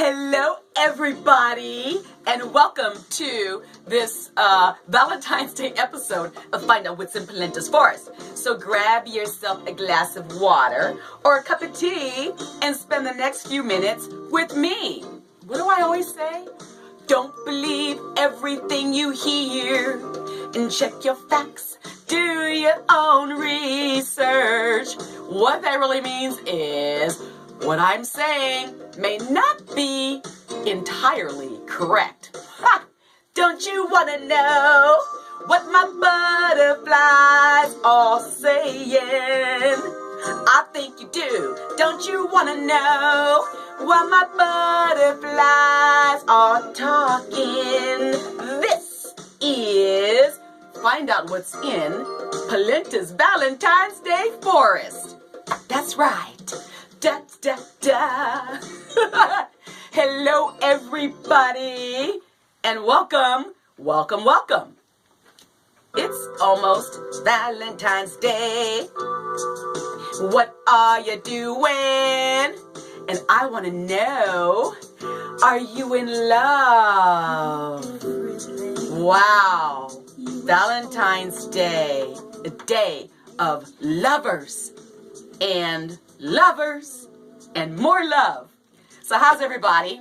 Hello everybody, and welcome to this Valentine's Day episode of Find Out What's in Pelenta's Forrest. So grab yourself a glass of water or a cup of tea and spend the next few minutes with me. What do I always say? Don't believe everything you hear and check your facts. Do your own research. What that really means is what I'm saying may not be entirely correct. Ha! Don't you want to know what my butterflies are saying? I think you do. Don't you want to know what my butterflies are talking? This is Find Out What's in Pelenta's Valentine's Day Forest. That's right. Da, da, da. Hello everybody and welcome. It's almost Valentine's Day. What are you doing? And I want to know, are you in love? Wow, Valentine's Day, a day of lovers and more love. So how's everybody?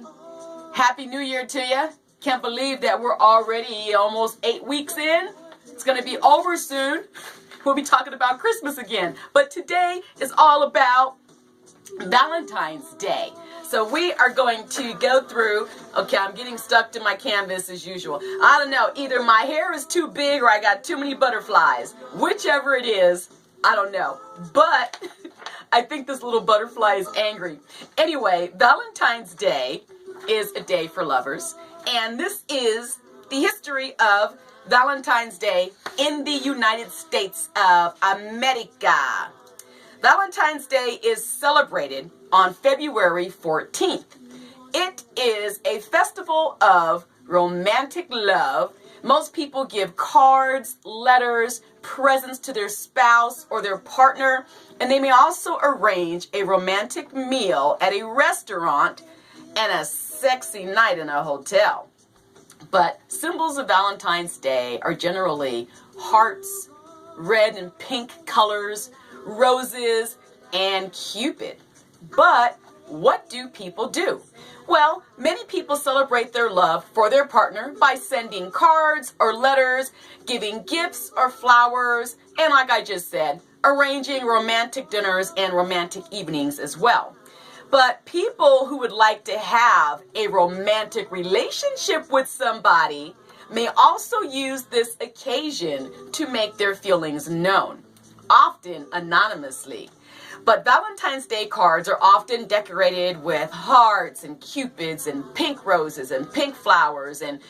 Happy New Year to you. Can't believe that we're already almost 8 weeks in. It's going to be over soon. We'll be talking about Christmas again. But today is all about Valentine's Day. So we are going to go through, okay, I'm getting stuck to my canvas as usual. I don't know, either my hair is too big or I got too many butterflies. Whichever it is, I don't know. But I think this little butterfly is angry. Anyway, Valentine's Day is a day for lovers. And this is the history of Valentine's Day in the United States of America. Valentine's Day is celebrated on February 14th. It is a festival of romantic love. Most people give cards, letters, presents to their spouse or their partner, and they may also arrange a romantic meal at a restaurant and a sexy night in a hotel. But symbols of Valentine's Day are generally hearts, red and pink colors, roses, and Cupid. But what do people do? Well, many people celebrate their love for their partner by sending cards or letters, giving gifts or flowers, and like I just said, arranging romantic dinners and romantic evenings as well. But people who would like to have a romantic relationship with somebody may also use this occasion to make their feelings known, often anonymously. But Valentine's Day cards are often decorated with hearts and cupids and pink roses and pink flowers and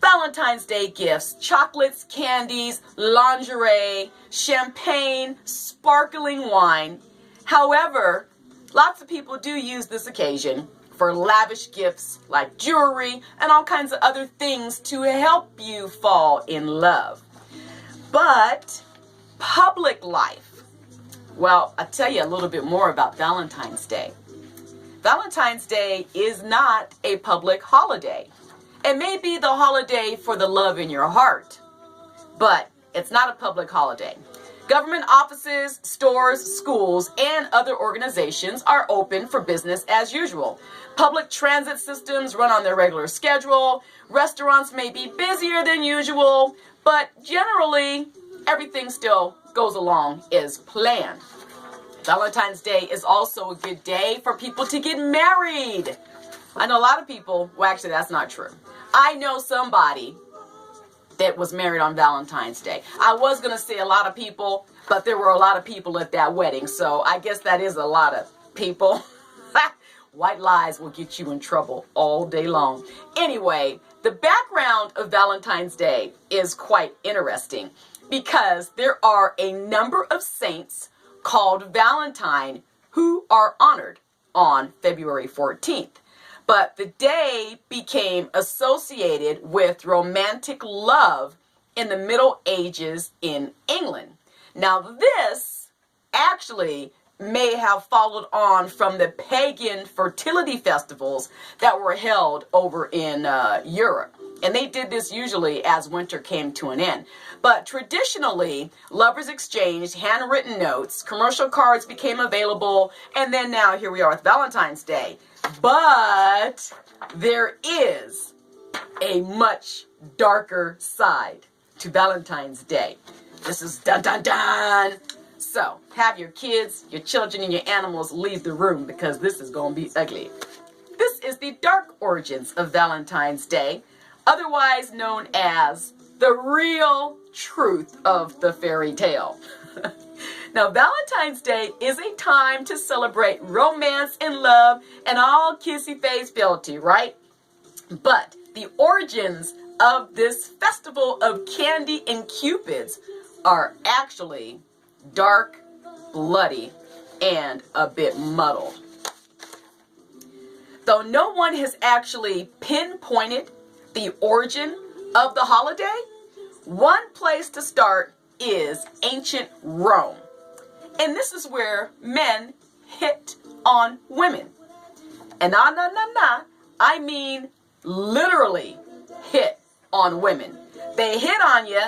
Valentine's Day gifts, chocolates, candies, lingerie, champagne, sparkling wine. However, lots of people do use this occasion for lavish gifts like jewelry and all kinds of other things to help you fall in love. But public life. Well, I'll tell you a little bit more about Valentine's Day. Valentine's Day is not a public holiday. It may be the holiday for the love in your heart, but it's not a public holiday. Government offices, stores, schools, and other organizations are open for business as usual. Public transit systems run on their regular schedule. Restaurants may be busier than usual, but generally, everything still goes along as planned. Valentine's Day is also a good day for people to get married. I know a lot of people, well actually that's not true. I know somebody that was married on Valentine's Day. I was going to say a lot of people, but there were a lot of people at that wedding, so I guess that is a lot of people. White lies will get you in trouble all day long. Anyway, the background of Valentine's Day is quite interesting because there are a number of saints called Valentine who are honored on February 14th. But the day became associated with romantic love in the Middle Ages in England. Now this actually may have followed on from the pagan fertility festivals that were held over in Europe. And they did this usually as winter came to an end. But traditionally, lovers exchanged handwritten notes, commercial cards became available, and then now here we are with Valentine's Day. But there is a much darker side to Valentine's Day. This is dun dun dun. So have your kids, your children, and your animals leave the room because this is going to be ugly. This is the dark origins of Valentine's Day, otherwise known as the real truth of the fairy tale. Now, Valentine's Day is a time to celebrate romance and love and all kissy face fealty, right? But the origins of this festival of candy and cupids are actually dark, bloody, and a bit muddled. Though no one has actually pinpointed the origin of the holiday, one place to start is ancient Rome. And this is where men hit on women. And I mean literally hit on women. They hit on you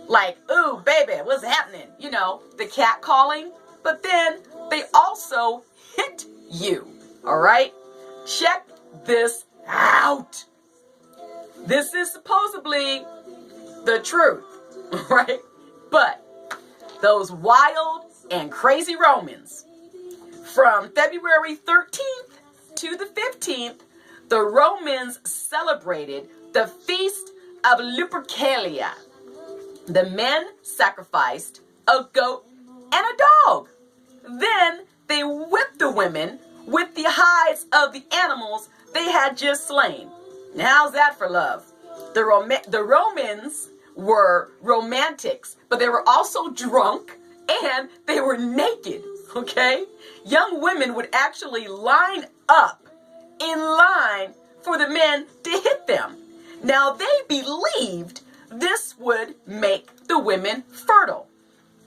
like, ooh, baby, what's happening? You know, the cat calling. But then they also hit you, all right? Check this out. This is supposedly the truth, right? But those wild and crazy Romans, from February 13th to the 15th, the Romans celebrated the Feast of Lupercalia. The men sacrificed a goat and a dog. Then they whipped the women with the hides of the animals they had just slain. Now, how's that for love? The Romans were romantics, but they were also drunk and they were naked, okay? Young women would actually line up in line for the men to hit them. Now, they believed this would make the women fertile.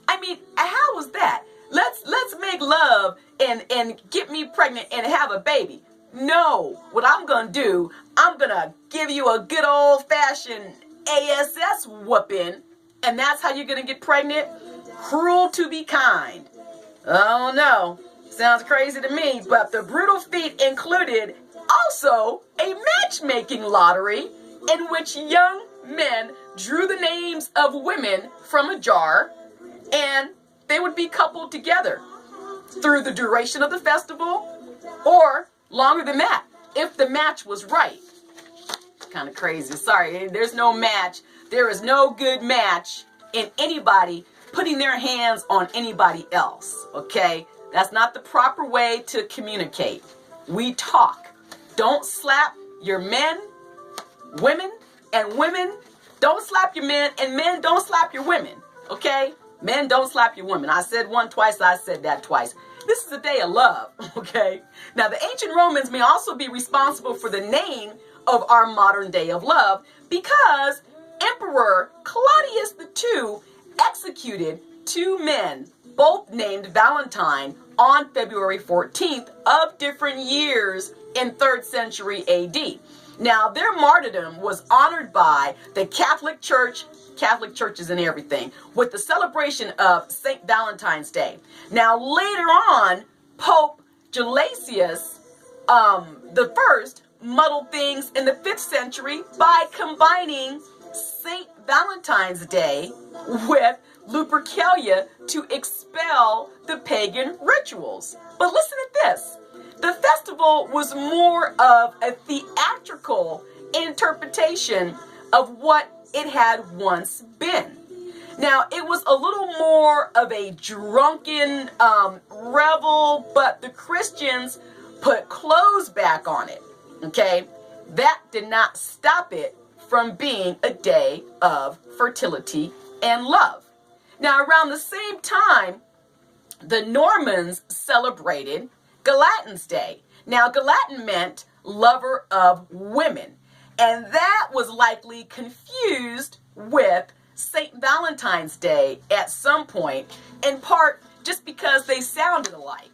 I mean, how was that? Let's make love and get me pregnant and have a baby. No, what I'm going to do, I'm going to give you a good old-fashioned ASS whooping, and that's how you're going to get pregnant? Cruel to be kind. Oh, no. Sounds crazy to me, but the brutal feat included also a matchmaking lottery in which young men drew the names of women from a jar, and they would be coupled together through the duration of the festival or longer than that if the match was right. Kind of crazy. Sorry, there's no match. There is no good match in anybody putting their hands on anybody else, okay? That's not the proper way to communicate. We talk. Don't slap your men, women, and women don't slap your men, and men don't slap your women, okay? Men don't slap your women. I said one twice, I said that twice. This is a day of love, okay? Now, the ancient Romans may also be responsible for the name of our modern day of love because Emperor Claudius II executed two men, both named Valentine, on February 14th of different years in 3rd century AD. Now, their martyrdom was honored by the Catholic churches and everything, with the celebration of St. Valentine's Day. Now, later on, Pope Gelasius the First muddled things in the 5th century by combining St. Valentine's Day with Lupercalia to expel the pagan rituals. But listen at this. The festival was more of a theatrical interpretation of what it had once been. Now, it was a little more of a drunken revel, but the Christians put clothes back on it, okay? That did not stop it from being a day of fertility and love. Now, around the same time, the Normans celebrated Galatins Day. Now, Galatin meant lover of women, and that was likely confused with St. Valentine's Day at some point, in part just because they sounded alike.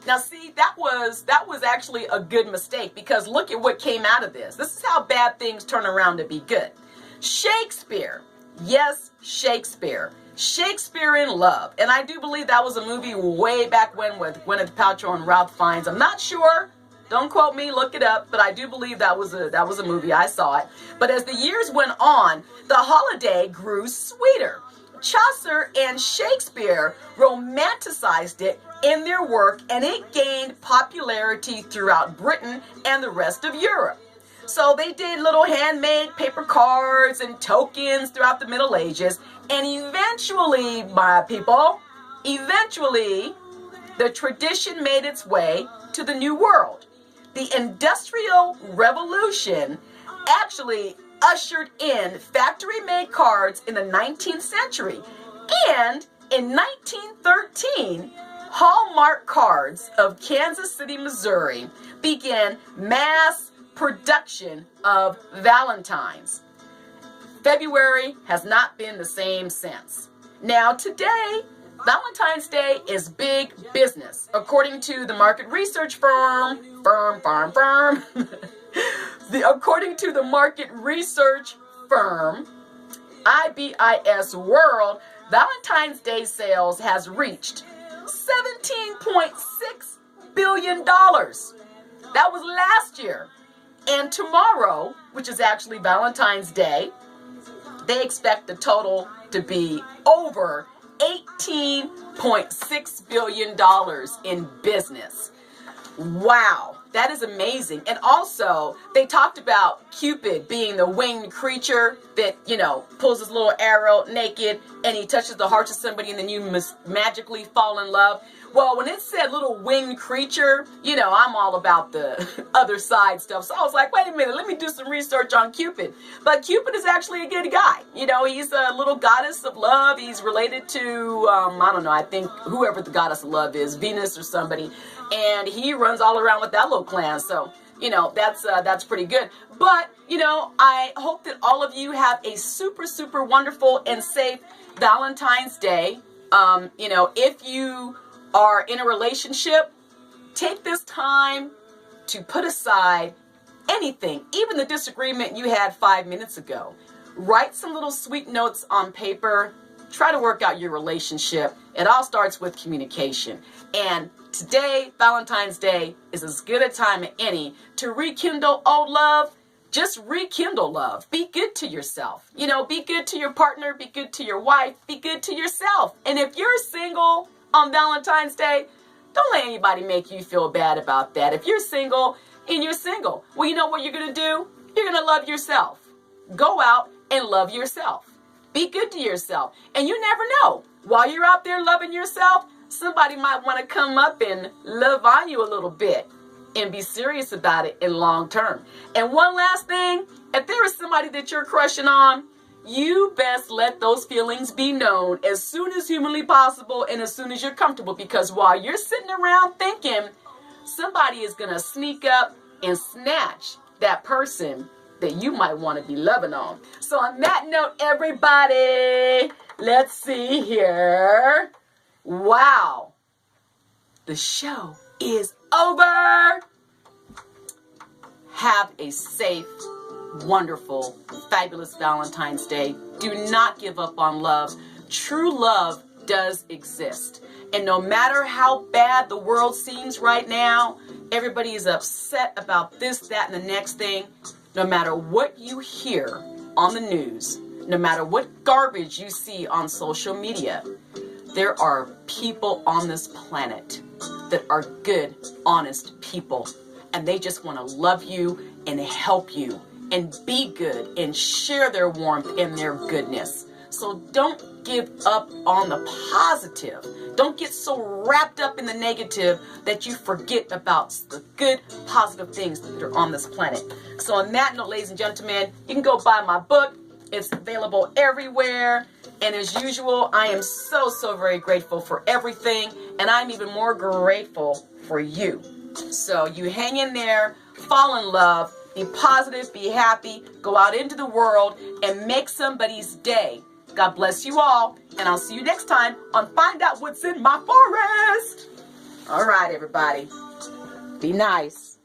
Now see, that was actually a good mistake, because look at what came out of this. This is how bad things turn around to be good. Shakespeare. Yes, Shakespeare. Shakespeare in Love. And I do believe that was a movie way back when with Gwyneth Paltrow and Ralph Fiennes. I'm not sure. Don't quote me, look it up, but I do believe that was a movie. I saw it. But as the years went on, the holiday grew sweeter. Chaucer and Shakespeare romanticized it in their work, and it gained popularity throughout Britain and the rest of Europe. So they did little handmade paper cards and tokens throughout the Middle Ages, and eventually, my people, the tradition made its way to the New World. The Industrial Revolution actually ushered in factory-made cards in the 19th century, and in 1913, Hallmark Cards of Kansas City, Missouri began mass production of Valentines. February has not been the same since. Now today, Valentine's Day is big business. According to the market research firm, according to the market research firm, IBIS World, Valentine's Day sales has reached $17.6 billion. That was last year. And tomorrow, which is actually Valentine's Day, they expect the total to be over $18.6 billion in business. Wow, that is amazing. And also, they talked about Cupid being the winged creature that, pulls his little arrow naked and he touches the heart of somebody and then you magically fall in love. Well, when it said little winged creature, I'm all about the other side stuff. So I was like, wait a minute, let me do some research on Cupid. But Cupid is actually a good guy. He's a little goddess of love. He's related to, I don't know, I think whoever the goddess of love is, Venus or somebody. And he runs all around with that little clan. So, that's pretty good. But, I hope that all of you have a super, super wonderful and safe Valentine's Day. If you are in a relationship, take this time to put aside anything, even the disagreement you had 5 minutes ago. Write some little sweet notes on paper. Try to work out your relationship. It all starts with communication. And today, Valentine's Day, is as good a time as any to rekindle old love. Just rekindle love. Be good to yourself. Be good to your partner. Be good to your wife. Be good to yourself. And if you're single on Valentine's Day, don't let anybody make you feel bad about that. If you're single and you're single, well, you know what you're going to do? You're going to love yourself. Go out and love yourself. Be good to yourself. And you never know. While you're out there loving yourself, somebody might want to come up and love on you a little bit and be serious about it in long term. And one last thing, if there is somebody that you're crushing on, you best let those feelings be known as soon as humanly possible and as soon as you're comfortable, because while you're sitting around thinking, somebody is going to sneak up and snatch that person that you might want to be loving on. So on that note, everybody, let's see here. Wow. The show is over. Have a safe, wonderful, fabulous Valentine's Day. Do not give up on love. True love does exist. And no matter how bad the world seems right now, everybody is upset about this, that, and the next thing. No matter what you hear on the news, no matter what garbage you see on social media, there are people on this planet that are good, honest people. And they just want to love you and help you and be good and share their warmth and their goodness. So don't give up on the positive. Don't get so wrapped up in the negative that you forget about the good, positive things that are on this planet. So on that note, ladies and gentlemen, you can go buy my book. It's available everywhere. And as usual, I am so, so very grateful for everything. And I'm even more grateful for you. So you hang in there, fall in love, be positive, be happy, go out into the world and make somebody's day. God bless you all, and I'll see you next time on Find Out What's in My Forest. All right, everybody. Be nice.